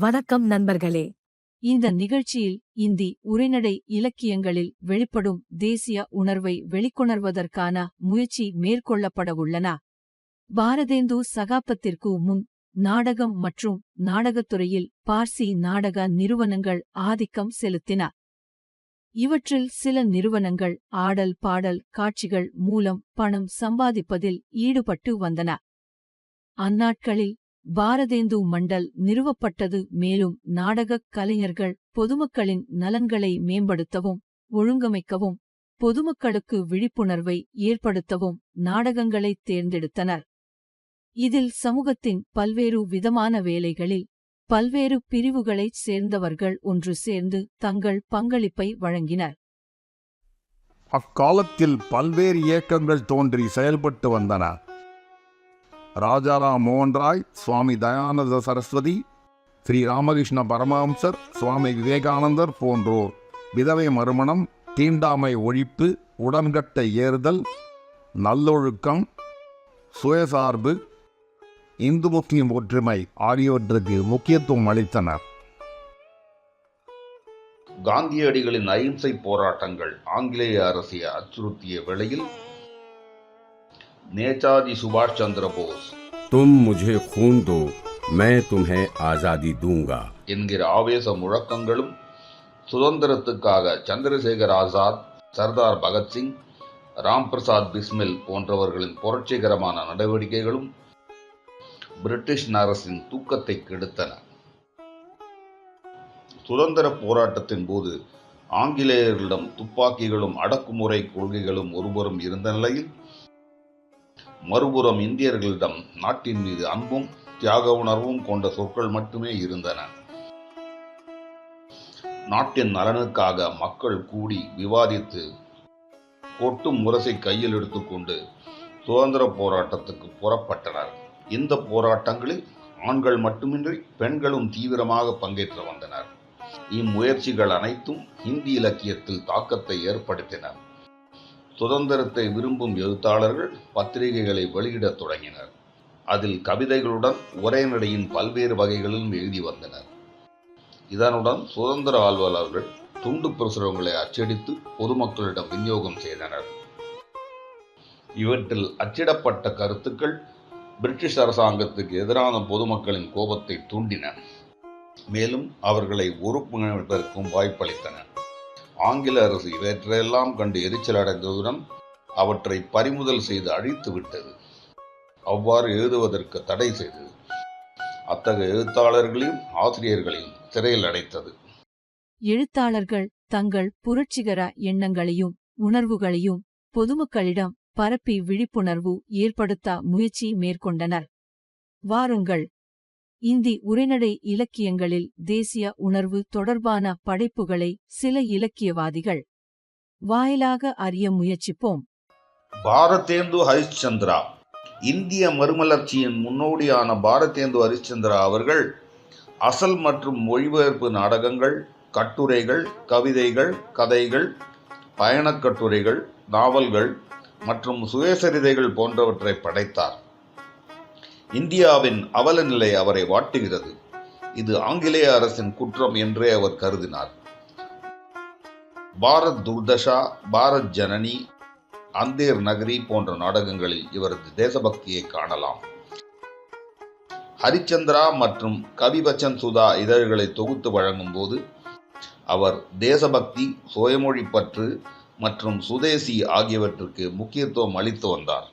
வணக்கம் நண்பர்களே. இந்த நிகழ்ச்சியில் இந்தி உரைநடை இலக்கியங்களில் வெளிப்படும் தேசிய உணர்வை வெளிக்கொணர்வதற்கான முயற்சி மேற்கொள்ளப்படவுள்ளன. பாரதேந்து சகாப்தத்திற்கு முன் நாடகம் மற்றும் நாடகத்துறையில் பார்சி நாடக நிறுவனங்கள் ஆதிக்கம் செலுத்தின. இவற்றில் சில நிறுவனங்கள் ஆடல் பாடல் காட்சிகள் மூலம் பணம் சம்பாதிப்பதில் ஈடுபட்டு வந்தன. அந்நாட்களில் பாரதேந்து மண்டல் நிறுவப்பட்டது. மேலும் நாடகக் கலைஞர்கள் பொதுமக்களின் நலன்களை மேம்படுத்தவும் ஒழுங்கமைக்கவும் பொதுமக்களுக்கு விழிப்புணர்வை ஏற்படுத்தவும் நாடகங்களைத் தேர்ந்தெடுத்தனர். இதில் சமூகத்தின் பல்வேறு விதமான வேலைகளில் பல்வேறு பிரிவுகளைச் சேர்ந்தவர்கள் ஒன்று சேர்ந்து தங்கள் பங்களிப்பை வழங்கினர். அக்காலத்தில் பல்வேறு இயக்கங்கள் தோன்றி செயல்பட்டு வந்தன. ராஜாராம் மோகன் ராய், சுவாமி தயானந்த சரஸ்வதி, ஸ்ரீ ராமகிருஷ்ண பரமஹம்சர், சுவாமி விவேகானந்தர் போன்றோர் விதவை மறுமணம், தீண்டாமை ஒழிப்பு, உடன்கட்டை ஏறுதல், நல்லொழுக்கம், சுயசார்பு, இந்து முஸ்லிம் ஒற்றுமை ஆகியவற்றுக்கு முக்கியத்துவம் அளித்தனர். காந்தியடிகளின் அகிம்சை போராட்டங்கள் ஆங்கிலேய அரசை அச்சுறுத்திய வேளையில் நேதாஜி சுபாஷ் சந்திர போஸ் तुम मुझे खून दो मैं तुम्हें आजादी दूंगा என்கிற ஆவேச முழக்கங்களும், சுதந்திரத்துக்காக சந்திரசேகர் ஆசாத், சர்தார் பகத்சிங், ராம் பிரசாத் பிஸ்மில் போன்றவர்களின் புரட்சிகரமான நடவடிக்கைகளும் பிரிட்டிஷ் அரசின் தூக்கத்தை கெடுத்தன. சுதந்திர போராட்டத்தின் போது ஆங்கிலேயர்களிடம் துப்பாக்கிகளும் அடக்குமுறை கொள்கைகளும் ஒருபுறம் இருந்த நிலையில், மறுபுறம் இந்தியர்களிடம் நாட்டின் மீது அன்பும் தியாக உணர்வும் கொண்ட சொற்கள் மட்டுமே இருந்தன. நாட்டின் நலனுக்காக மக்கள் கூடி விவாதித்து கொட்டும் முரசை கையில் எடுத்துக்கொண்டு சுதந்திர போராட்டத்துக்கு புறப்பட்டனர். இந்த போராட்டங்களில் ஆண்கள் மட்டுமின்றி பெண்களும் தீவிரமாக பங்கேற்று வந்தனர். இம்முயற்சிகள் அனைத்தும் இந்தி இலக்கியத்தில் தாக்கத்தை ஏற்படுத்தின. சுதந்திரத்தை விரும்பும் எழுத்தாளர்கள் பத்திரிகைகளை வெளியிடத் தொடங்கினர். அதில் கவிதைகளுடன் உரைநடையின் பல்வேறு வகைகளிலும் எழுதி வந்தனர். இதனுடன் சுதந்திர ஆர்வலர்கள் துண்டு பிரசுரங்களை அச்சடித்து பொதுமக்களிடம் விநியோகம் செய்தனர். இவற்றில் அச்சிடப்பட்ட கருத்துக்கள் பிரிட்டிஷ் அரசாங்கத்துக்கு எதிரான பொதுமக்களின் கோபத்தை தூண்டின. மேலும் அவர்களை ஒருங்கிணைப்பதற்கும் வாய்ப்பளித்தன. ஆங்கில அரசு இவற்றையெல்லாம் கண்டு எரிச்சல் அடைந்ததுடன் அவற்றை பறிமுதல் செய்து அழித்து விட்டது. அவ்வாறு எழுதுவதற்கு தடை செய்தது. அத்தகைய எழுத்தாளர்களையும் ஆசிரியர்களையும் சிறையில் அடைத்தது. எழுத்தாளர்கள் தங்கள் புரட்சிகர எண்ணங்களையும் உணர்வுகளையும் பொதுமக்களிடம் பரப்பி விழிப்புணர்வு ஏற்படுத்த முயற்சி மேற்கொண்டனர். வாருங்கள், இந்தி உரைநடை இலக்கியங்களில் தேசிய உணர்வு தொடர்பான படைப்புகளை சில இலக்கியவாதிகள் வாயிலாக அறிய முயற்சிப்போம். பாரதேந்து ஹரிச்சந்திரா. இந்திய மறுமலர்ச்சியின் முன்னோடியான பாரதேந்து ஹரிச்சந்திரா அவர்கள் அசல் மற்றும் மொழிபெயர்ப்பு நாடகங்கள், கட்டுரைகள், கவிதைகள், கதைகள், பயணக் கட்டுரைகள், நாவல்கள் மற்றும் சுயசரிதைகள் போன்றவற்றை படைத்தார். இந்தியாவின் அவல நிலை அவரை வாட்டுகிறது. இது ஆங்கிலேய அரசின் குற்றம் என்றே அவர் கருதினார். பாரத் துர்தஷா, பாரத் ஜனனி, அந்தேர் நகரி போன்ற நாடகங்களில் இவரது தேசபக்தியை காணலாம். ஹரிச்சந்திரா மற்றும் கவிபச்சன் சுதா இதழ்களை தொகுத்து வழங்கும் போது அவர் தேசபக்தி, சுயமொழி பற்று மற்றும் சுதேசி ஆகியவற்றுக்கு முக்கியத்துவம் அளித்து வந்தார்.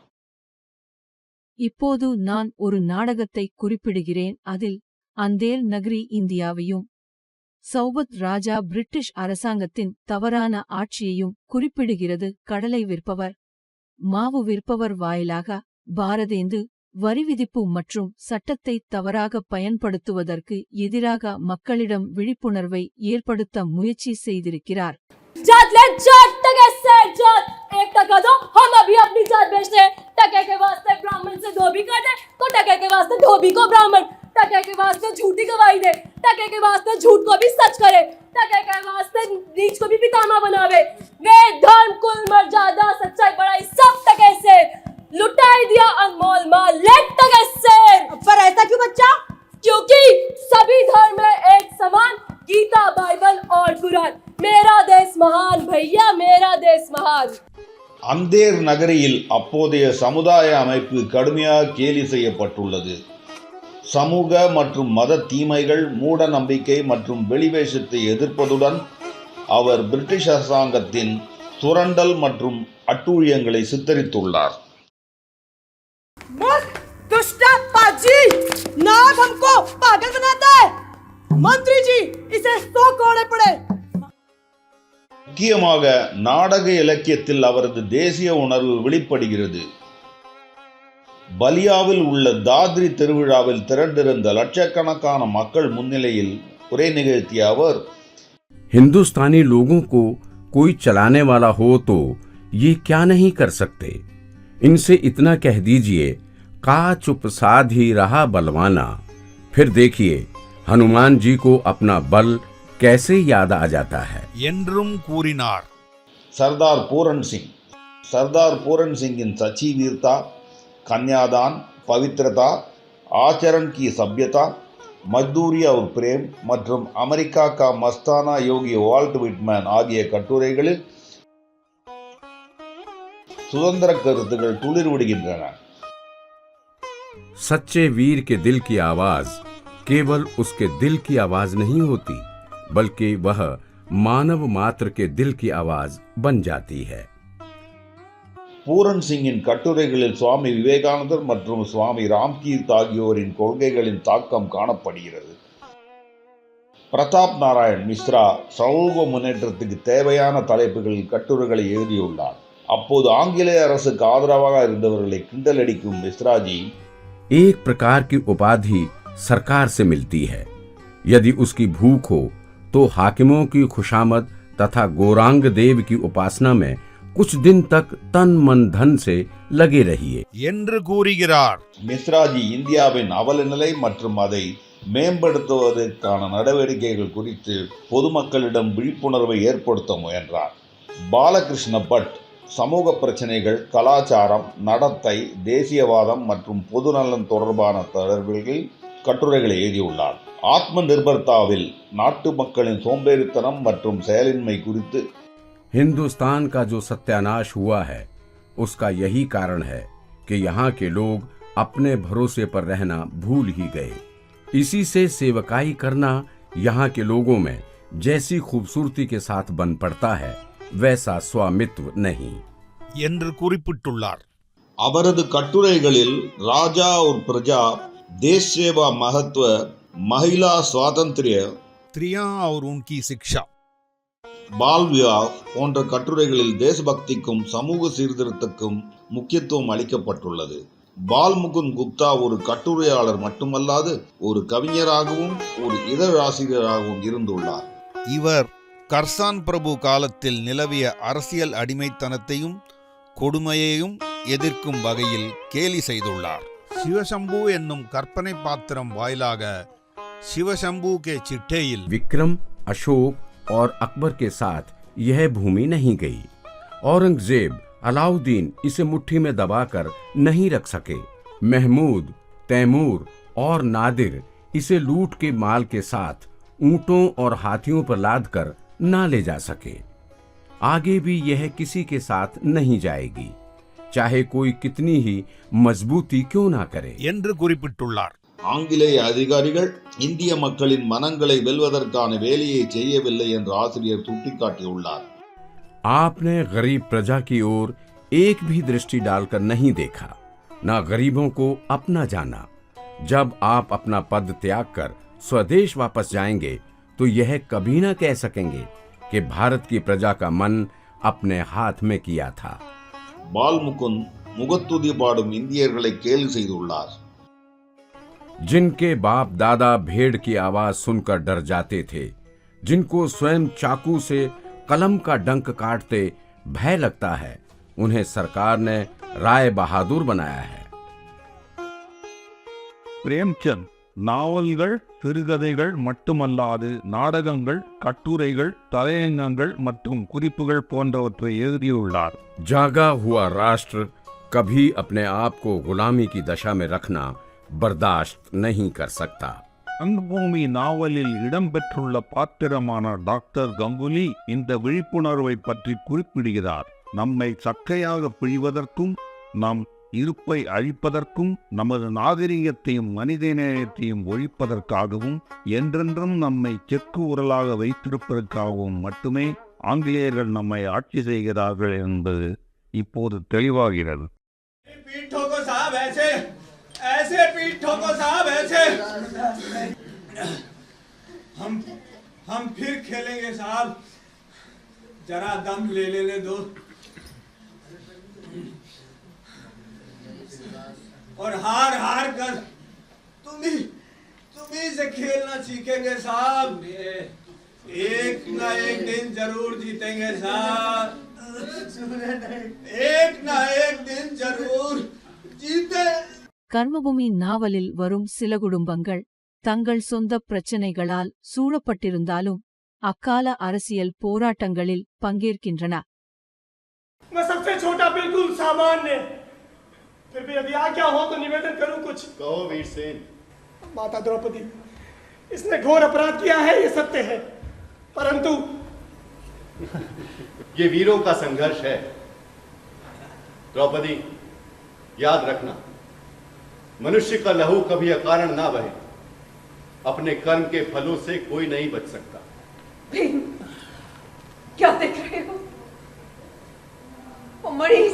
இப்போது நான் ஒரு நாடகத்தை குறிப்பிடுகிறேன். அதில் அந்தேர் நகரி இந்தியாவையும் சௌபத் ராஜா பிரிட்டிஷ் அரசாங்கத்தின் தவறான ஆட்சியையும் குறிப்பிடுகிறது. கடலை விற்பவர், மாவு விற்பவர் வாயிலாக பாரதேந்து வரி விதிப்பு மற்றும் சட்டத்தை தவறாக பயன்படுத்துவதற்கு எதிராக மக்களிடம் விழிப்புணர்வை ஏற்படுத்த முயற்சி செய்திருக்கிறார். जात ले जात टके से जात 1 टका दो, हम अभी अपनी जात बेचते हैं. टके के वास्ते ब्राह्मण से धोबी कर दे तो टके के वास्ते धोबी को ब्राह्मण, टके के वास्ते झूठी गवाही दे, टके के वास्ते झूठ को भी सच करे, टके के वास्ते नीच को भी पितामह बनावे. वेद धर्म कुल मर्यादा सच्चाई बड़ाई सब टके से लुटाई दिया अनमोल माल ले टके से. पर ऐसा क्यों बच्चा? क्योंकि सभी धर्म में बाइबल और कुरान। मेरा देश महान भैया, मेरा देश महान। அந்தேர் நகரில் அப்போதைய சமுதாய அமைப்பு கடுமையாக கேலி செய்யப்பட்டுள்ளது. சமூக மற்றும் மத தீமைகள், மூட நம்பிக்கை மற்றும் வெளிவேஷத்தை எதிர்ப்பதுடன் அவர் பிரிட்டிஷ் அரசாங்கத்தின் சுரண்டல் மற்றும் அட்டூழியங்களை சித்தரித்துள்ளார். दुष्ट पाजी नाग हमको पागल बनाता है। मंत्री जी इसे 100 कोड़े पड़े। முக்கியமாக நாடக இலக்கியத்தில் அவரது தேசிய உணர்வு வெளிப்படுகிறது. பலியாவில் உள்ள தாத்ரி திருவிழாவில் திரண்டிருந்த லட்சக்கணக்கான மக்கள் முன்னிலையில் உரை நிகழ்த்திய அவர், हिंदुस्तानी लोगों को कोई चलाने वाला हो तो ये क्या नहीं कर सकते। इनसे इतना कह दीजिए, का चुप साध ही रहा बलवाना। फिर देखिए हनुमान जी को अपना बल कैसे याद आ जाता है என்றும் கூறினார். சர்தார் பூரன் சிங். சர்தார் பூரன் சிங்கின் சச்சி வீர்த்தா, கன்யாதான், பவித்ரதா, ஆச்சரன் கி சப்யதா, மஸ்தூரி और பிரேம் மற்றும் அமெரிக்கா கா மஸ்தானா யோகி வால்ட் விட்மேன் ஆகிய கட்டுரைகளில் சுதந்திர கருத்துக்கள் துளிர் விடுகின்றன. सच्चे वीर के दिल की आवाज केवल उसके दिल की आवाज नहीं होती, बल्कि वह मानव मात्र के दिल की आवाज बन जाती है. பூரன் சிங்கின் கட்டுரைகளில் சுவாமி விவேகானந்தர் மற்றும் சுவாமி ராம்கீர்த் ஆகியோரின் கொள்கைகளின் தாக்கம் காணப்படுகிறது. பிரதாப் நாராயண் மிஸ்ரா சமூக முன்னேற்றத்துக்கு தேவையான தலைப்புகளில் கட்டுரைகளை எழுதியுள்ளார். அப்போது ஆங்கிலேய அரசுக்கு ஆதரவாக இருந்தவர்களை கிண்டலடிக்கும் மிஸ்ராஜி, एक प्रकार की उपाधि सरकार से मिलती है. यदि उसकी भूख हो तो हाकिमों की खुशामद तथा गौरांग देव की उपासना में कुछ दिन तक तन मन धन से लगे रहिए என்று கூறுகிறார். மிஸ்ராஜி இந்தியாவின் அவல நிலை மற்றும் அதை மேம்படுத்துவதற்கான நடவடிக்கைகள் குறித்து பொதுமக்களிடம் விழிப்புணர்வை ஏற்படுத்த முயன்றார். பாலகிருஷ்ண பட் சமூக பிரச்சனைகள், கலாச்சாரம், நடத்தை, தேசியவாதம் மற்றும் பொதுநலன் தொடர்பான தொடர்பில் கட்டுரைகளை எழுதியுள்ளார். ஆத்ம நிர்பர்தாவில் நாட்டு மக்களின் சோம்பேறித்தனம் மற்றும் செயலின்மை குறித்து, हिंदुस्तान का जो सत्यानाश हुआ है उसका यही कारण है कि यहाँ के लोग अपने भरोसे पर रहना भूल ही गए. इसी से सेवकाई करना यहाँ के लोगों में जैसी खूबसूरती के साथ बन पड़ता है वैसा स्वामित्व नहीं என்று குறிப்பிட்டுள்ளார். அவரது கட்டுரைகளில் ராஜா और பிரஜா, தேஷ் சேவா महत्व, महिला स्वातंत्र्य, ஸ்திரியா और उनकी शिक्षा, பால் விவாஹ் போன்ற கட்டுரைகளில் தேசபக்திக்கும் சமூக சீர்திருத்தத்துக்கும் முக்கியத்துவம் அளிக்கப்பட்டுள்ளது. பால் முகுந்த் குப்தா ஒரு கட்டுரையாளர் மட்டுமல்லாது ஒரு கவிஞராகவும் ஒரு இதழாசிரியராகவும் இருந்துள்ளார். இவர் கர்சான் பிரபு காலத்தில் நிலவிய அரசியல் அடிமைத்தனத்தையும் கொடுமையையும் எதிர்க்கும் வகையில் கேலி செய்துள்ளார். சிவசம்பு என்னும் கற்பனை பாத்திரம் வாயிலாக சிவசம்பு के चिट्ठेயில் विक्रम, अशोक और अकबर के साथ यह भूमि नहीं गई. औरंगजेब, अलाउद्दीन इसे मुट्ठी में दबाकर नहीं रख सके. महमूद, तैमूर और नादिर इसे लूट के माल के साथ ऊंटों और हाथियों पर लादकर ना ले जा सके. आगे भी यह किसी के साथ नहीं जाएगी, चाहे कोई कितनी ही मजबूती क्यों ना करे என்று குறிப்பிட்டுள்ளார். ஆங்கிலேய அதிகாரிகள் இந்திய மக்களின் மனங்களை வெல்வதற்கான வேலையை செய்யவில்லை என்று ஆசிரியர் சுட்டிக்காட்டியுள்ளார். आपने गरीब प्रजा की ओर एक भी दृष्टि डालकर नहीं देखा, ना गरीबों को अपना जाना. जब आप अपना पद त्याग कर स्वदेश वापस जाएंगे तो यह कभी ना कह सकेंगे कि भारत की प्रजा का मन अपने हाथ में किया था. பால் முகுந்த் முகத்துதி பாடும் இந்தியர்களை கேலி செய்துள்ளார். जिनके बाप दादा भेड़ की आवाज सुनकर डर जाते थे, जिनको स्वयं चाकू से कलम का डंक काटते भय लगता है, उन्हें सरकार ने राय बहादुर बनाया है. பிரேம்சந்த் நாவல்கள், சிறுகதைகள் மட்டுமல்லாது நாடகங்கள், கட்டுரைகள், தலையங்கங்கள் மற்றும் குறிப்புகள் போன்றவற்றை எழுதியுள்ளார். जागा हुआ राष्ट्र कभी अपने आप को गुलामी की दशा में रखना बर्दाश्त नहीं कर सकता. கர்மபூமி நாவலில் இடம்பெற்றுள்ள பாத்திரமான டாக்டர் கங்குலி இந்த விழிப்புணர்வை பற்றி குறிப்பிடுகிறார். நம்மை சக்கையாக பிழிவதற்கும் நம் இருப்பை அழிப்பதற்கும் நமது நாகரிகத்தையும் மனிதநேயத்தையும் ஒழிப்பதற்காகவும் என்றென்றும் நம்மை செக்கு உரலாக வைத்திருப்பதற்காகவும் மட்டுமே ஆங்கிலேயர்கள் நம்மை ஆட்சி செய்கிறார்கள் என்பது இப்போது தெளிவாகிறது. पीठों को साहब ऐसे ऐसे पीठों को साहब ऐसे हम फिर खेलेंगे साहब, जरा दम ले लेने दो और हार हार कर तुम ही से खेलना सीखेंगे साहब। एक ना एक दिन जरूर जीतेंगे साहब, एक ना एक दिन जरूर जीते। கர்மபூமி நாவலில் வரும் சில குடும்பங்கள் தங்கள் சொந்த பிரச்சினைகளால் சூழப்பட்டிருந்தாலும் அக்கால அரசியல் போராட்டங்களில் பங்கேற்கின்றன. मैं सबसे छोटा बिल्कुल सामान्य, फिर भी यदि आज्ञा हो तो निवेदन करूं कुछ। कहो वीरसेन। माता द्रौपदी, इसने घोर अपराध किया है, ये सत्य है, परंतु ये वीरों का संघर्ष है। द्रौपदी, याद रखना, मनुष्य का लहू कभी अकारण ना बहे। अपने कर्म के फलों से कोई नहीं बच सकता। क्या देख रहे हो? वो मरीज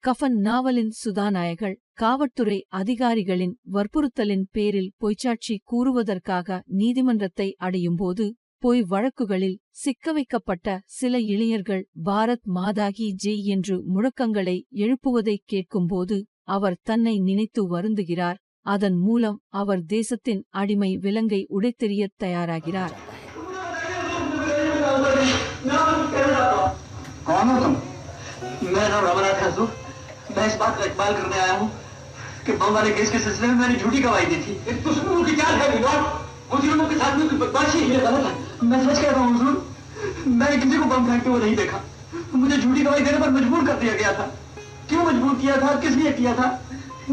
கஃபன் நாவலின் சுதாநாயகள் காவல்துறை அதிகாரிகளின் வற்புறுத்தலின் பேரில் பொய்ச்சாட்சி கூறுவதற்காக நீதிமன்றத்தை அடையும்போது பொய் வழக்குகளில் சிக்கவைக்கப்பட்ட சில இளைஞர்கள் பாரத் மாதாகி ஜெய் என்று முழக்கங்களை எழுப்புவதைக் கேட்கும்போது அவர் தன்னை நினைத்து வருந்துகிறார். அதன் மூலம் அவர் தேசத்தின் அடிமை விலங்கை உடைத்தெறியத் தயாராகிறார். मैं इस बात का इकबाल करने आया हूँ कि बम वाले केस के सिलसिले में मैंने झूठी गवाही दी थी। दुश्मनों की चाल है विनोद, मुजरिमों के साथ में बदमाशी है। गलत है, मैं सच कह रहा हूँ हुजूर, मैंने किसी को बम फेंकते हुए नहीं देखा। मुझे झूठी गवाही देने पर मजबूर कर दिया गया था। क्यों मजबूर किया था, किस लिए किया था,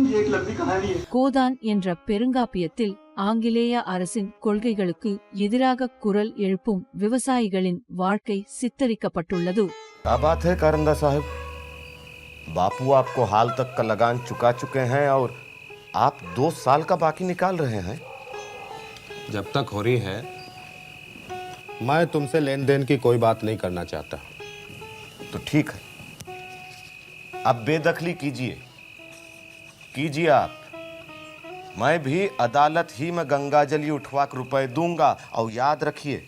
ये एक लंबी कहानी है। கோதான் என்ற பெருங்காப்பியத்தில் ஆங்கிலேய அரசின் கொள்கைகளுக்கு எதிராக குரல் எழுப்பும் விவசாயிகளின் வாழ்க்கை சித்தரிக்கப்பட்டுள்ளது. क्या बात है कारंदा साहब, बापू आपको हाल तक का लगान चुका चुके हैं और आप 2 साल का बाकी निकाल रहे हैं। जब तक हो रही है मैं तुमसे लेन देन की कोई बात नहीं करना चाहता। तो ठीक है, अब बेदखली कीजिए आप। मैं भी अदालत ही में गंगाजली उठवा कर रुपए दूंगा। और याद रखिए,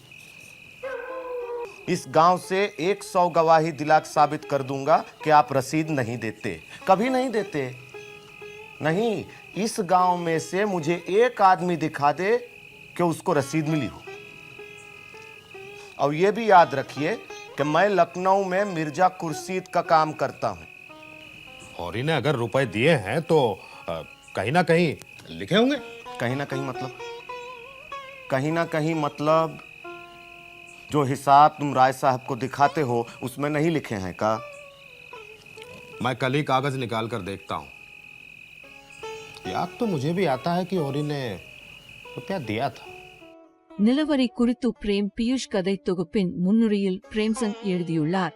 इस गांव से 100 गवाही दिलाक साबित कर दूंगा कि आप रसीद नहीं देते, कभी नहीं देते। नहीं, इस गांव में से मुझे एक आदमी दिखा दे कि उसको रसीद मिली हो। और ये भी याद रखिए कि मैं लखनऊ में मिर्जा खुर्शीद का काम करता हूं। और इन्हें अगर रुपए दिए हैं तो कहीं ना कहीं लिखे होंगे। कहीं ना कहीं मतलब जो हिसाब तुम राय साहब को दिखाते हो उसमें नहीं लिखे हैं का? मैं कल ही कागज निकाल कर देखता हूँ। याद तो मुझे भी आता है कि औरी ने रुपया दिया था। நிலவரி குறித்து பிரேம் பியூஷ் கதை தொகுப்பின் முன்னுரையில் பிரேம்சந்த் எழுதியுள்ளார்.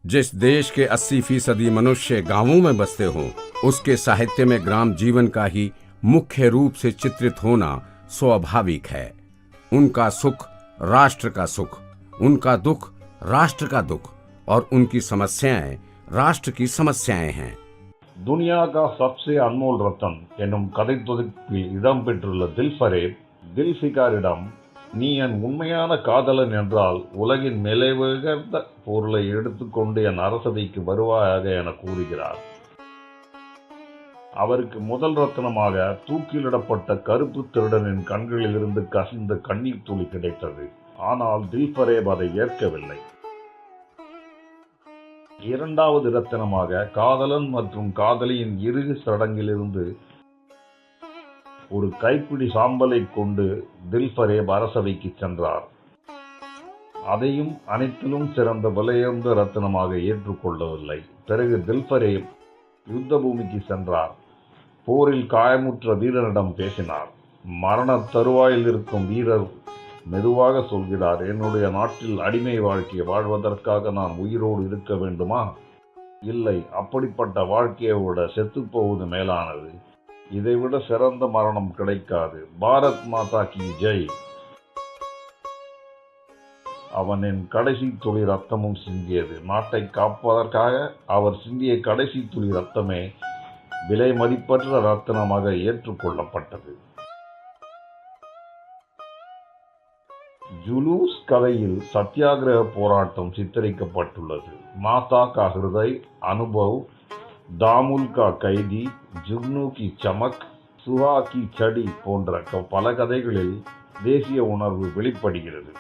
जिस देश के 80% मनुष्य गांवों में बसते हों, उसके साहित्य में ग्राम जीवन का ही मुख्य रूप से चित्रित होना स्वाभाविक है। उनका सुख राष्ट्र का सुख, उनका दुख राष्ट्र का दुख और उनकी समस्याएं राष्ट्र की समस्याएं हैं। दुनिया का सबसे अनमोल रतन एनुम कதை தொகுப்பில் இடம்பெற்றுள்ள தில்ஃபரேப் தில்ஃபிகாரிடம், நீ என் உண்மையான காதலன் என்றால் உலகின் விலையுயர்ந்த பொருளை எடுத்துக்கொண்டு என் அரசவைக்கு வருவாயாக என கூறுகிறார். அவருக்கு முதல் ரத்னமாக தூக்கிலிடப்பட்ட கருப்பு திருடனின் கண்களிலிருந்து கசிந்த கண்ணீர் துளி கிடைத்தது. ஆனால் தில்ஃபரேப் அதை ஏற்கவில்லை. இரண்டாவது ரத்தினமாக காதலன் மற்றும் காதலியின் இறுதி சடங்கிலிருந்து ஒரு கைப்பிடி சாம்பலை கொண்டு தில்ஃபரேப் அரசவைக்கு சென்றார். அதையும் அனைத்திலும் சிறந்த விலையுயர்ந்த ரத்தினமாக ஏற்றுக்கொள்ளவில்லை. பிறகு தில்பரே யுத்த பூமிக்கு சென்றார். போரில் காயமுற்ற வீரனிடம் பேசினார். மரண தருவாயில் இருக்கும் வீரர் மெதுவாக சொல்கிறார், என்னுடைய நாட்டில் அடிமை வாழ்க்கையை வாழ்வதற்காக நான் உயிரோடு இருக்க வேண்டுமா? இல்லை, அப்படிப்பட்ட வாழ்க்கையை விட செத்துப்போவது மேலானது. இதைவிட சிறந்த மரணம் கிடைக்காது. பாரத் மாதா கி ஜெய். அவனின் கடைசி துளி ரத்தமும் சிந்தியது. நாட்டை காப்பதற்காக அவர் சிந்திய கடைசி துளி ரத்தமே விலை மதிப்பற்ற ரத்தினமாக ஏற்றுக்கொள்ளப்பட்டது. ஜுலூஸ் கதையில் சத்தியாகிரக போராட்டம் சித்தரிக்கப்பட்டுள்ளது. மாதா கா ஹிருதய், அனுபவ், தாமுல் கா கைதி, ஜுக்னு கி சமக், சுஹா கி சடி போன்ற பல கதைகளில் தேசிய உணர்வு வெளிப்படுகிறது.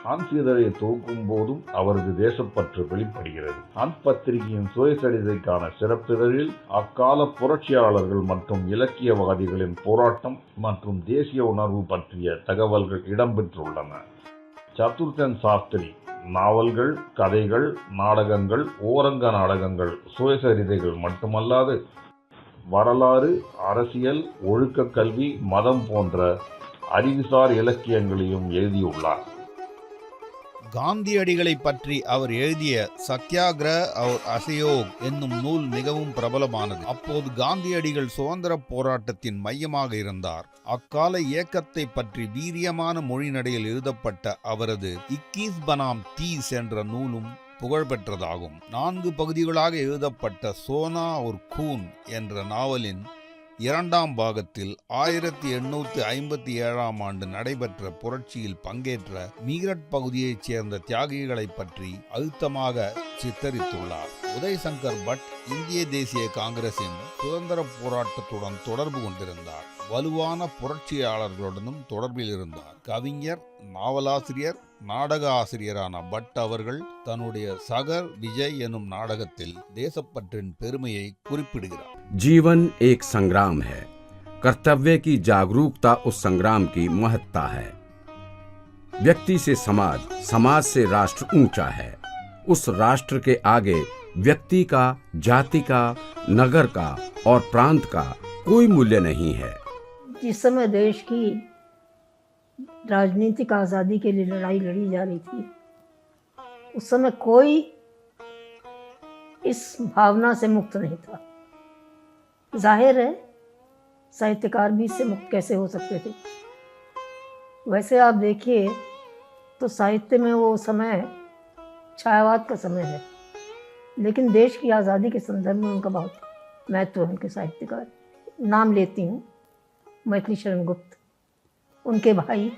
ஹன்ஸ் தோக்கும் போதும் அவரது தேசப்பற்று வெளிப்படுகிறது. ஹன்ஸ் பத்திரிகையின் சுயசரிதைக்கான சிறப்பிதழில் அக்கால புரட்சியாளர்கள் மற்றும் இலக்கியவாதிகளின் போராட்டம் மற்றும் தேசிய உணர்வு பற்றிய தகவல்கள் இடம்பெற்றுள்ளன. சதுர்தன் சாஸ்திரி நாவல்கள், கதைகள், நாடகங்கள், ஓரங்க நாடகங்கள், சுயசரிதைகள் மட்டுமல்லாது வரலாறு, அரசியல், ஒழுக்க கல்வி, மதம் போன்ற அறிவுசார் இலக்கியங்களையும் எழுதியுள்ளார். காந்தியடிகளை பற்றி அவர் எழுதிய சத்யாகிரக और असहयोग என்னும் நூல் மிகவும் பிரபலமானது. அப்போது காந்தியடிகள் சுதந்திர போராட்டத்தின் மையமாக இருந்தார். அக்கால இயக்கத்தை பற்றி வீரியமான மொழிநடையில் எழுதப்பட்ட அவரது 21 பனாம் 30 என்ற நூலும் புகழ்பெற்றதாகும். 4 பகுதிகளாக எழுதப்பட்ட சோனா और खून என்ற நாவலின் 2ஆம் பாகத்தில் 1857ஆம் ஆண்டு நடைபெற்ற புரட்சியில் பங்கேற்ற மீரட் பகுதியைச் சேர்ந்த தியாகிகளை பற்றி அழுத்தமாக சித்தரித்துள்ளார். உதய்சங்கர் பட் இந்திய தேசிய காங்கிரசின் சுதந்திர போராட்டத்துடன் தொடர்பு கொண்டிருந்தார். வலுவான புரட்சியாளர்களுடனும் தொடர்பில் இருந்தார். கவிஞர், நாவலாசிரியர், நாடக ஆசிரியரான பட் அவர்கள் தன்னுடைய சகர் விஜய் எனும் நாடகத்தில் தேசப்பற்றின் பெருமையை குறிப்பிடுகிறார். जीवन एक संग्राम है। कर्तव्य की जागरूकता उस संग्राम की महत्ता है। व्यक्ति से समाज, समाज से राष्ट्र ऊंचा है। उस राष्ट्र के आगे व्यक्ति का, जाति का, नगर का और प्रांत का कोई मूल्य नहीं है। जिस समय देश की राजनीतिक आज़ादी के लिए लड़ाई लड़ी जा रही थी, उस समय कोई इस भावना से मुक्त नहीं था। जाहिर है साहित्यकार भी इससे मुक्त कैसे हो सकते थे। वैसे आप देखिए तो साहित्य में वो समय छायावाद का समय है, लेकिन देश की आज़ादी के संदर्भ में उनका बहुत महत्व है। उनके साहित्यकार नाम लेती हूँ, मैथिली शरण गुप्त, उनके भाई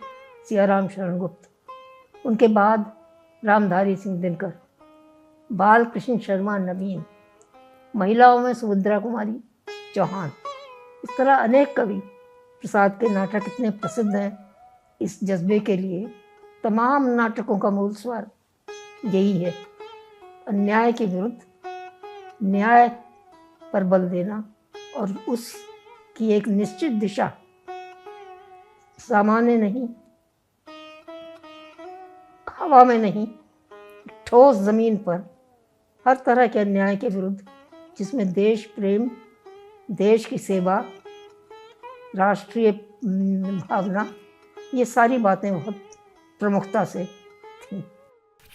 सियाराम शरण गुप्त, उनके बाद रामधारी सिंह दिनकर, बाल कृष्ण शर्मा नवीन, महिलाओं में सुभद्रा कुमारी चौहान। इस तरह अनेक कवि। प्रसाद के नाटक इतने प्रसिद्ध हैं इस जज्बे के लिए। तमाम नाटकों का मूल स्वर यही है, अन्याय के विरुद्ध न्याय पर बल देना और उसकी एक निश्चित दिशा, सामान्य नहीं, हवा में नहीं, ठोस जमीन पर हर तरह के अन्याय के विरुद्ध, जिसमें देश प्रेम, देश की सेवा, राष्ट्रीय भावना, ये सारी बातें बहुत प्रमुखता से थीं।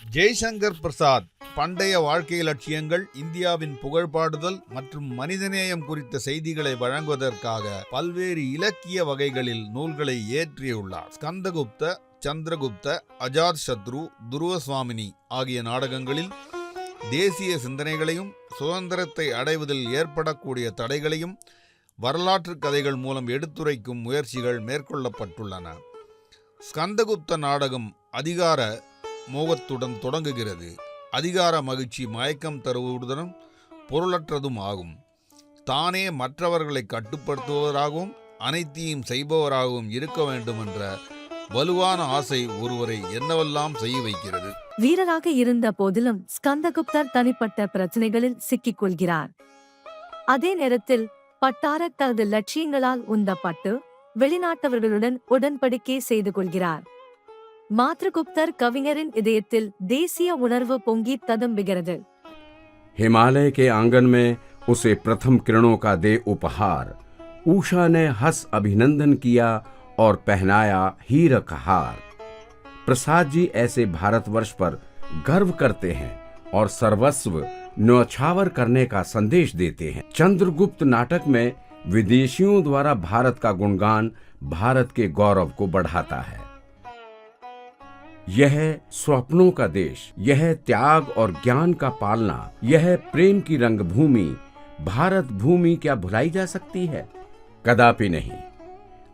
ஜெய்சங்கர் பிரசாத் பண்டைய வாழ்க்கை லட்சியங்கள், இந்தியாவின் புகழ்பாடுதல் மற்றும் மனிதநேயம் குறித்த செய்திகளை வழங்குவதற்காக பல்வேறு இலக்கிய வகைகளில் நூல்களை இயற்றியுள்ளார். ஸ்கந்தகுப்த, சந்திரகுப்த, அஜாத் சத்ரு, துருவசுவாமினி ஆகிய நாடகங்களில் தேசிய சிந்தனைகளையும் சுதந்திரத்தை அடைவதில் ஏற்படக்கூடிய தடைகளையும் வரலாற்று கதைகள் மூலம் எடுத்துரைக்கும் முயற்சிகள் மேற்கொள்ளப்பட்டுள்ளன. ஸ்கந்தகுப்த நாடகம் அதிகார மோகத்துடன் தொடங்குகிறது. அதிகார மகிழ்ச்சி மயக்கம் தருவதுடன் பொருளற்றதும் ஆகும். தானே மற்றவர்களை கட்டுப்படுத்துவதற்காகவும் அனைத்தையும் செய்பவராகவும் இருக்க வேண்டும் என்ற வலுவான ஆசை ஒருவரை என்னவெல்லாம் செய்ய வைக்கிறது. வீரராக இருந்த போதிலும் ஸ்கந்தகுப்தர் தனிப்பட்ட பிரச்சனைகளில் சிக்கிக் கொள்கிறார். அதே நேரத்தில் பட்டாரக் தனது லட்சியங்களால் உந்தப்பட்டு வெளிநாட்டவர்களுடன் உடன்படிக்கை செய்து கொள்கிறார். மாத்ருகுப்தர் கவிஞரின் இதயத்தில் தேசிய உணர்வு பொங்கி ததும்புகிறது. हिमालय के आंगन में उसे प्रथम किरणों का दे उपहार, उषा ने हंस अभिनंदन किया और पहनाया हीरक हार। प्रसाद जी ऐसे भारतवर्ष पर गर्व करते हैं और सर्वस्व न्यौछावर करने का संदेश देते हैं। चंद्रगुप्त नाटक में विदेशियों द्वारा भारत का गुणगान भारत के गौरव को बढ़ाता है। यह स्वप्नों का देश, यह त्याग और ज्ञान का पालना, यह प्रेम की रंगभूमि भारत भूमि क्या भुलाई जा सकती है? कदापि नहीं।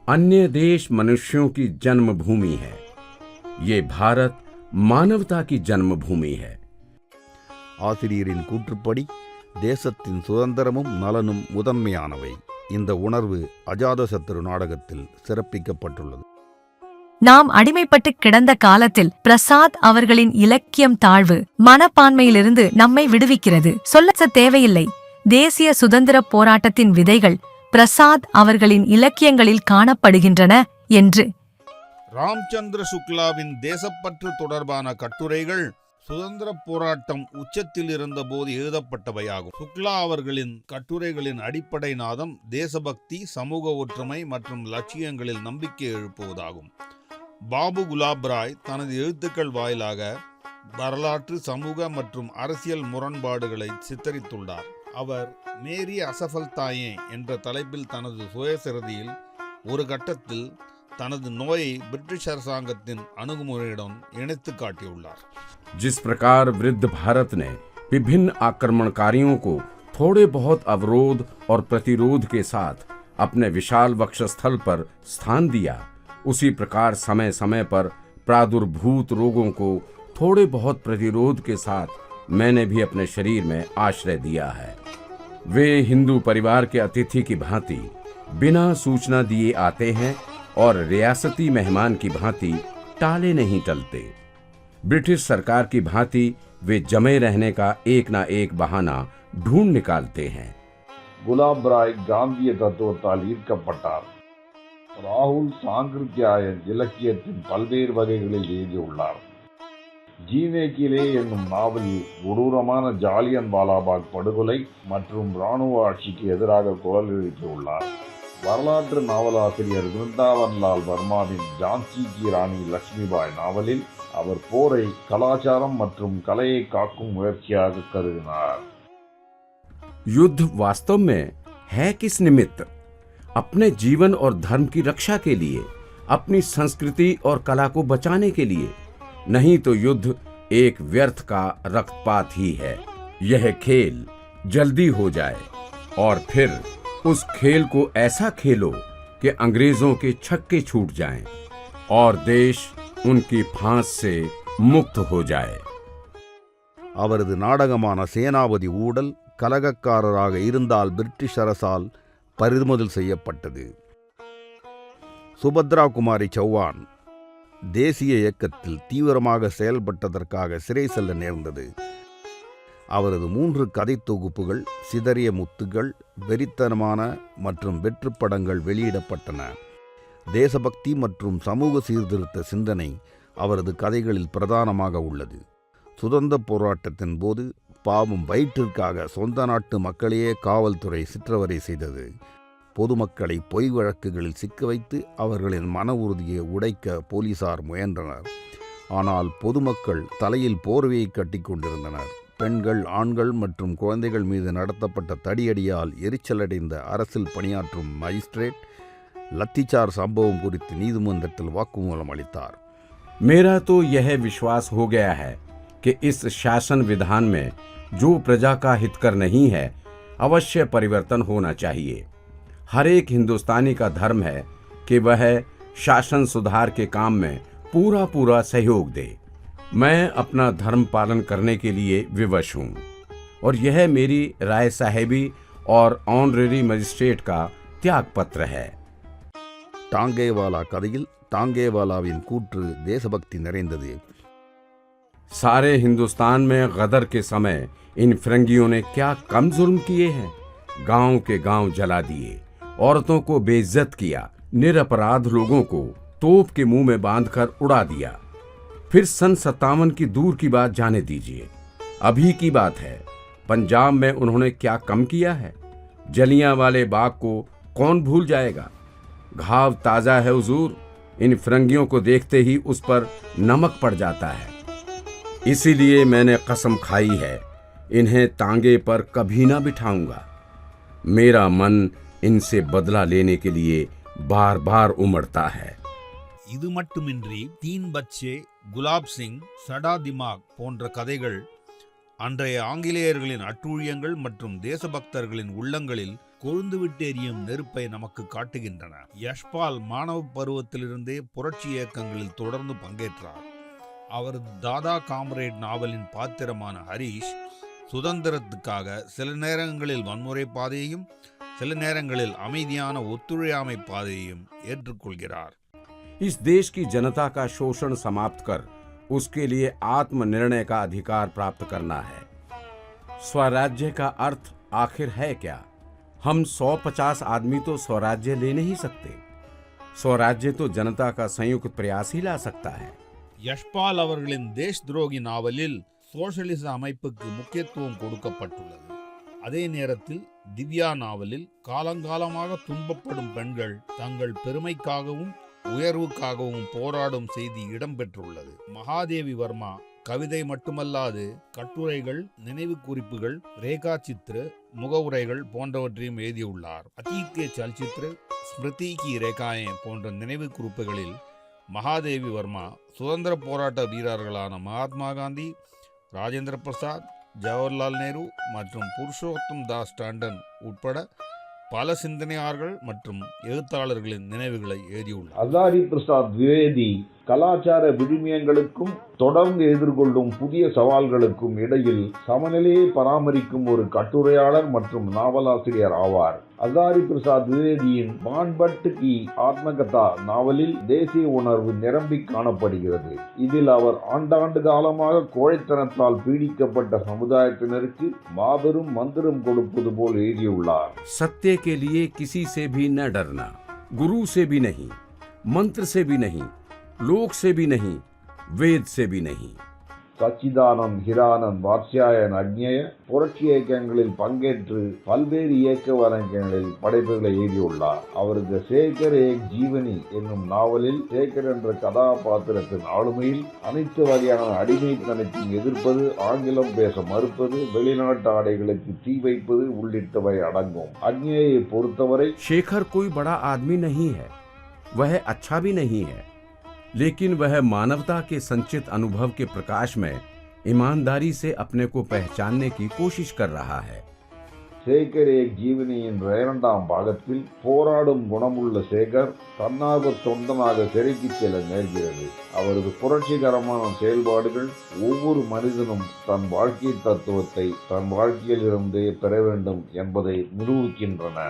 अन्य देश मनुष्यों की जन्मभूमि है, ये भारत मानवता की जन्मभूमि है। ஆசிரியரின் கூற்றுப்படி தேசத்தின் சுதந்திரமும் நலனும் முதன்மையானவை. இந்த உணர்வு அஜாதசத்ரு நாடகத்தில் சிறப்பிக்கப்பட்டுள்ளது. நாம் அடிமைப்பட்டு கிடந்த காலத்தில் பிரசாத் அவர்களின் இலக்கியம் தாழ்வு மனப்பான்மையிலிருந்து நம்மை விடுவிக்கிறது. சொல்ல தேவையில்லை, தேசிய சுதந்திர போராட்டத்தின் விதைகள் பிரசாத் அவர்களின் இலக்கியங்களில் காணப்படுகின்றன என்று. ராம்சந்திர சுக்லாவின் தேசப்பற்று தொடர்பான கட்டுரைகள் சுதந்திர போராட்டம் உச்சத்தில் இருந்தபோது எழுதப்பட்டவையாகும். சுக்லா அவர்களின் கட்டுரைகளின் அடிப்படை நாதம் தேசபக்தி, சமூக ஒற்றுமை மற்றும் லட்சியங்களில் நம்பிக்கை எழுப்புவதாகும். பாபு குலாப் ராய் தனது எழுத்துக்கள் வாயிலாக வரலாற்று, சமூக மற்றும் அரசியல் முரண்பாடுகளை சித்தரித்துள்ளார். அவர் மேரி அசஃபல் தாயே என்ற தலைப்பில் தனது சுயசரிதையில் ஒரு கட்டத்தில் தனது நோயை பிரிட்டிஷ் அரசாங்கத்தின் அணுகுமுறையுடன் இணைத்து காட்டியுள்ளார். जिस प्रकार वृद्ध भारत ने विभिन्न आक्रमणकारियों को थोड़े बहुत अवरोध और प्रतिरोध के साथ अपने विशाल वक्षस्थल पर स्थान दिया, उसी प्रकार समय समय पर प्रादुर्भूत रोगों को थोड़े बहुत प्रतिरोध के साथ मैंने भी अपने शरीर में आश्रय दिया है। वे हिंदू परिवार के अतिथि की भांति बिना सूचना दिए आते हैं और रियासती मेहमान की भांति टाले नहीं टलते। ब्रिटिश सरकार की भांति वे जमे रहने का एक ना एक बहाना ढूंढ निकालते हैं। குலாப் ராய் காந்திய தத்துவத்தால் ஈர்க்கப்பட்டார். ராகுல் சாங்கிருத்தியாயன் இலக்கியத்தின் பல்வேறு வகைகளில் எழுதியுள்ளார். ஜீனே கீலே என்னும் நாவலில் கொடூரமான ஜாலியன் வாலாபாக் படுகொலை மற்றும் இராணுவ ஆட்சிக்கு எதிராக குரல் எழுப்பியுள்ளார். வரலாற்று நாவலாசிரியர் விருந்தாவன்லால் வர்மாவின் ஜான்சி கி ராணி லட்சுமிபாய் நாவலில் அவர் போரை கலாச்சாரம் மற்றும் கலையை காக்கும் முயற்சியாக கருதினார். युद्ध वास्तव में है किस निमित्त? अपने जीवन और धर्म की रक्षा के लिए, अपनी संस्कृति और कला को बचाने के लिए। नहीं तो युद्ध एक व्यर्थ का रक्तपात ही है। यह खेल जल्दी हो जाए और फिर उस खेल को ऐसा खेलो कि अंग्रेजों के छक्के छूट जाएं और देश उनकी फांस से मुक्त हो जाए. அவரது நாடகமான சேனாபதி ஊடல் கலகக்காரராக இருந்தால் பிரிட்டிஷ் அரசால் பறிமுதல் செய்யப்பட்டது. சுபத்ரா குமாரி சௌவான் தேசிய இயக்கத்தில் தீவிரமாக செயல்பட்டதற்காக சிறை செல்ல நேர்ந்தது. அவரது 3 கதை தொகுப்புகள் சிதறிய முத்துகள், வெறித்தனமான மற்றும் வெற்றுப்படங்கள் வெளியிடப்பட்டன. தேசபக்தி மற்றும் சமூக சீர்திருத்த சிந்தனை அவரது கதைகளில் பிரதானமாக உள்ளது. சுதந்திர போராட்டத்தின் போது பாவம் வயிற்றிற்காக சொந்த நாட்டு மக்களையே காவல்துறை சிற்றவரை செய்தது. பொதுமக்களை பொய் வழக்குகளில் சிக்க வைத்து அவர்களின் மன உறுதியை உடைக்க போலீசார் முயன்றனர். ஆனால் பொதுமக்கள் தலையில் போர்வையை கட்டி கொண்டிருந்தனர். பெண்கள், ஆண்கள் மற்றும் குழந்தைகள் மீது நடத்தப்பட்ட தடியடியால் எரிச்சலடைந்த அரசில் பணியாற்றும் மஜிஸ்ட்ரேட் லத்திச்சார் சம்பவம் குறித்து நீதிமன்றத்தில் வாக்குமூலம் அளித்தார். मेरा तो यह विश्वास हो गया है कि इस शासन विधान में जो प्रजा का हितकर नहीं है, अवश्य परिवर्तन होना चाहिए। हर एक हिंदुस्तानी का धर्म है कि वह शासन सुधार के काम में पूरा पूरा सहयोग दे। मैं अपना धर्म पालन करने के लिए विवश हूँ और यह मेरी राय साहेबी और ऑनरेरी मजिस्ट्रेट का त्याग पत्र है. டாங்கேவாலா கதையில் டாங்கேவாலாவின் கூற்று தேசபக்தி நிறைந்தது. सारे हिंदुस्तान में गदर के समय इन फिरंगियों ने क्या कम जुल्म किए हैं। गांव के गांव जला दिए, औरतों को बेइज्जत किया, निरपराध लोगों को तोप के मुंह में बांधकर उड़ा दिया। फिर सन 57 की दूर की बात जाने दीजिए, अभी की बात है। पंजाब में उन्होंने क्या कम किया है? जलियांवाले बाग को कौन भूल जाएगा? घाव ताजा है हुजूर, इन फिरंगियों को देखते ही उस पर नमक पड़ जाता है। इसीलिए मैंने कसम खाई है, इन्हें तांगे पर कभी ना बिठाऊंगा। मेरा मन इनसे बदला लेने के लिए बार बार उमड़ता है। இது மட்டுமின்றி தீன் பச்சே, குலாப் சிங், சடா திமாக் போன்ற கதைகள் அன்றைய ஆங்கிலேயர்களின் அட்டூழியங்கள் மற்றும் தேசபக்தர்களின் உள்ளங்களில் கொழுந்துவிட்டு எரியும் நெருப்பை நமக்கு காட்டுகின்றன. யஷ்பால் மாணவ பருவத்திலிருந்தே புரட்சி இயக்கங்களில் தொடர்ந்து பங்கேற்றார். அவரது தாதா காம்ரேட் நாவலின் பாத்திரமான ஹரீஷ் சுதந்திரத்துக்காக சில நேரங்களில் வன்முறை பாதையையும் சில நேரங்களில் அமைதியான ஒத்துழையாமை பாதையையும் ஏற்றுக்கொள்கிறார். इस देश की जनता का शोषण समाप्त कर उसके लिए आत्मनिर्णय का अधिकार प्राप्त करना है। स्वराज्य का अर्थ आखिर है क्या? हम 150 आदमी तो स्वराज्य ले नहीं सकते। स्वराज्य तो जनता का संयुक्त प्रयास ही ला सकता है। யஷ்பால் அவர்களின் தேஷ் துரோகி நாவலில் சோஷலிச அமைப்புக்கு முக்கியத்துவம் கொடுக்கப்பட்டுள்ளது. அதே நேரத்தில் திவ்யா நாவலில் காலங்காலமாக துன்பப்படும் பெண்கள் தங்கள் பெருமைக்காகவும் உயர்வுக்காகவும் போராடும் செய்தி இடம்பெற்றுள்ளது. மகாதேவி வர்மா கவிதை மட்டுமல்லாது கட்டுரைகள், நினைவு குறிப்புகள், ரேகா சித்திர, முகவுரைகள் போன்றவற்றையும் எழுதியுள்ளார். அத்தீத் கே சல்சித்ர, ஸ்மிருதி கி ரேகாயே போன்ற நினைவு குறிப்புகளில் மகாதேவி வர்மா சுதந்திர போராட்ட வீரர்களான மகாத்மா காந்தி, ராஜேந்திர பிரசாத், ஜவஹர்லால் நேரு மற்றும் புருஷோத்தம் தாஸ் டாண்டன் உட்பட பல சிந்தனையாளர்கள் மற்றும் எழுத்தாளர்களின் நினைவுகளை எழுதியுள்ளார். ஹசாரி பிரசாத் திவேதி கலாச்சார விழுமியங்களுக்கும் தொடர்ந்து எதிர்கொள்ளும் புதிய சவால்களுக்கும் இடையில் சமநிலையை பராமரிக்கும் ஒரு கட்டுரையாளர் மற்றும் நாவலாசிரியர் ஆவார். ஹசாரி பிரசாத் திவேதியின் பான்பட் கி ஆத்மகதா நாவலில் தேசிய உணர்வு நிரம்பி காணப்படுகிறது. இதில் அவர் ஆண்டாண்டு காலமாக கோழைத்தனத்தால் பீடிக்கப்பட்ட சமுதாயத்தினருக்கு மாபெரும் மந்திரம் கொடுப்பது போல் எழுதியுள்ளார். सत्य के लिए किसी से भी न डरना, गुरु से भी नहीं, मंत्र से भी नहीं, लोक से भी नहीं, वेद से भी नहीं. சச்சிதானந்த், ஹிரானந்த், வாத்ஸ்யாயன், அக்ஞேய புரட்சி இயக்கங்களில் பங்கேற்று பல்வேறு இயக்க வழக்கங்களில் படைப்புகளை எழுதியுள்ளார். அவரது சேகர் ஏக் ஜீவனி என்னும் நாவலில் சேகர் என்ற கதாபாத்திரத்தின் ஆளுமையில் அனைத்து வகையான அடிமைத்தனத்தையும் எதிர்ப்பது, ஆங்கிலம் பேச மறுப்பது, வெளிநாட்டு ஆடைகளுக்கு தீ வைப்பது உள்ளிட்டவை அடங்கும். அக்ஞேயை பொறுத்தவரை शेखर कोई बड़ा आदमी नहीं है, वह अच्छा भी नहीं है, लेकिन वह मानवता के संचित अनुभव के प्रकाश में ईमानदारी से अपने को पहचानने की कोशिश कर रहा है. சேகர் ஏக் ஜீவனி என்ற 2ஆம் பாகத்தில் போராடும் குணமுள்ள சேகர் தன்னார்வ தொண்டனாக சிறைக்கு செல்ல நேர்கிறது. அவரது புரட்சிகரமான செயல்பாடுகள் ஒவ்வொரு மனிதனும் தன் வாழ்க்கை தத்துவத்தை தன் வாழ்க்கையிலிருந்தே பெற வேண்டும் என்பதை நிரூபிக்கின்றன.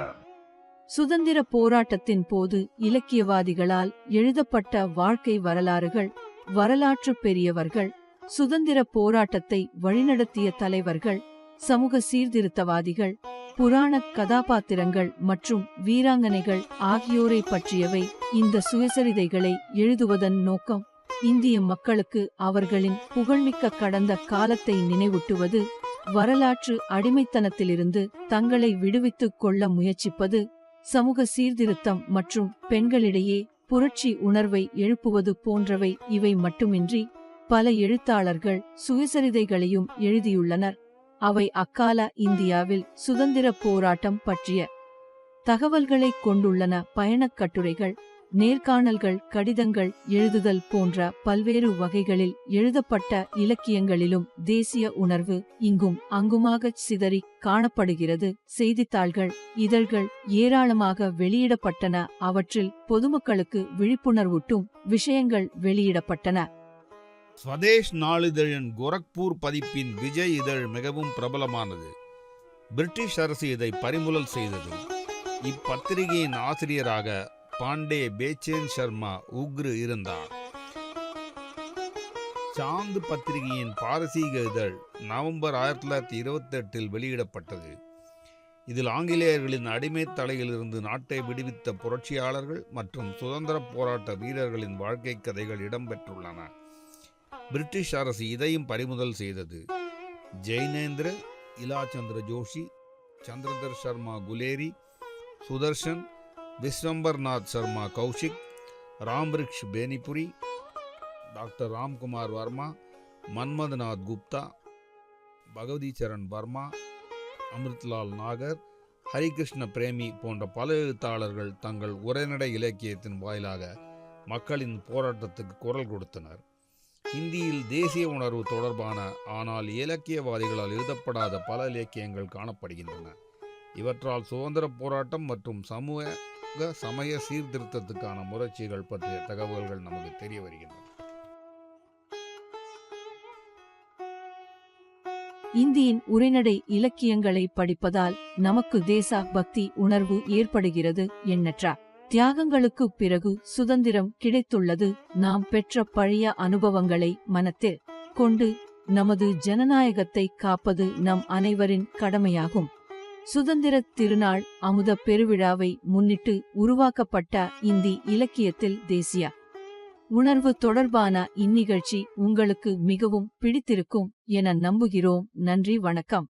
சுதந்திர போராட்டத்தின் போது இலக்கியவாதிகளால் எழுதப்பட்ட வாழ்க்கை வரலாறுகள், வரலாற்று பெரியவர்கள், சுதந்திர போராட்டத்தை வழிநடத்திய தலைவர்கள், சமூக சீர்திருத்தவாதிகள், புராண கதாபாத்திரங்கள் மற்றும் வீராங்கனைகள் ஆகியோரை பற்றியவை. இந்த சுயசரிதைகளை எழுதுவதன் நோக்கம் இந்திய மக்களுக்கு அவர்களின் புகழ்மிக்க கடந்த காலத்தை நினைவூட்டுவது, வரலாற்று அடிமைத்தனத்திலிருந்து தங்களை விடுவித்துக் கொள்ள முயற்சிப்பது, சமூக சீர்திருத்தம் மற்றும் பெண்களிடையே புரட்சி உணர்வை எழுப்புவது போன்றவை. இவை மட்டுமின்றி பல எழுத்தாளர்கள் சுயசரிதைகளையும் எழுதியுள்ளனர். அவை அக்கால இந்தியாவில் சுதந்திர போராட்டம் பற்றிய தகவல்களை கொண்டுள்ளன. பயணக் கட்டுரைகள், நேர்காணல்கள், கடிதங்கள் எழுதுதல் போன்ற பல்வேறு வகைகளில் எழுதப்பட்ட இலக்கியங்களிலும் தேசிய உணர்வு இங்கும் அங்குமாகச் சிதறி காணப்படுகிறது. செய்தித்தாள்கள், இதழ்கள் ஏராளமாக வெளியிடப்பட்டன. அவற்றில் பொதுமக்களுக்கு விழிப்புணர்வூட்டும் விஷயங்கள் வெளியிடப்பட்டன. ஸ்வதேஷ் நாளிதழின் கோரக்பூர் பதிப்பின் விஜய் இதழ் மிகவும் பிரபலமானது. பிரிட்டிஷ் அரசு இதை பறிமுதல் செய்தது. இப்பத்திரிகையின் ஆசிரியராக பாண்டே பேச்சேன் சர்மா உக்ரு இருந்தார். சாந்து பத்திரிகையின் பாரசீக இதழ் நவம்பர் 1928 வெளியிடப்பட்டது. இதில் ஆங்கிலேயர்களின் அடிமை தலையிலிருந்து நாட்டை விடுவித்த புரட்சியாளர்கள் மற்றும் சுதந்திர போராட்ட வீரர்களின் வாழ்க்கை கதைகள் இடம்பெற்றுள்ளன. பிரிட்டிஷ் அரசு இதையும் பறிமுதல் செய்தது. ஜெய்னேந்திர, இலாச்சந்திர ஜோஷி, சந்திரதர் சர்மா குலேரி, சுதர்ஷன், விஸ்வம்பர்நாத் சர்மா கௌஷிக், ராம்ரிக்ஷ் பேனிபுரி, டாக்டர் ராம்குமார் வர்மா, மன்மதநாத் குப்தா, பகவதி சரண் வர்மா, அமிர்த்லால் நாகர், ஹரிகிருஷ்ண பிரேமி போன்ற பல எழுத்தாளர்கள் தங்கள் உரைநடை இலக்கியத்தின் வாயிலாக மக்களின் போராட்டத்துக்கு குரல் கொடுத்தனர். இந்தியில் தேசிய உணர்வு தொடர்பான ஆனால் இலக்கியவாதிகளால் எழுதப்படாத பல இலக்கியங்கள் காணப்படுகின்றன. இவற்றால் சுதந்திர போராட்டம் மற்றும் சமூக சமய சீர்திருத்தத்துக்கான முயற்சிகள் பற்றிய தகவல்கள் நமக்கு தெரிய வருகின்றன. இந்தியின் உரைநடை இலக்கியங்களை படிப்பதால் நமக்கு தேச பக்தி உணர்வு ஏற்படுகிறது. எண்ணற்ற தியாகங்களுக்குப் பிறகு சுதந்திரம் கிடைத்துள்ளது. நாம் பெற்ற பழைய அனுபவங்களை மனத்தில் கொண்டு நமது ஜனநாயகத்தை காப்பது நம் அனைவரின் கடமையாகும். சுதந்திர திருநாள் அமுத பெருவிழாவை முன்னிட்டு உருவாக்கப்பட்ட இந்தி இலக்கியத்தில் தேசிய உணர்வு தொடர்பான இந்நிகழ்ச்சி உங்களுக்கு மிகவும் பிடித்திருக்கும் என நம்புகிறோம். நன்றி, வணக்கம்.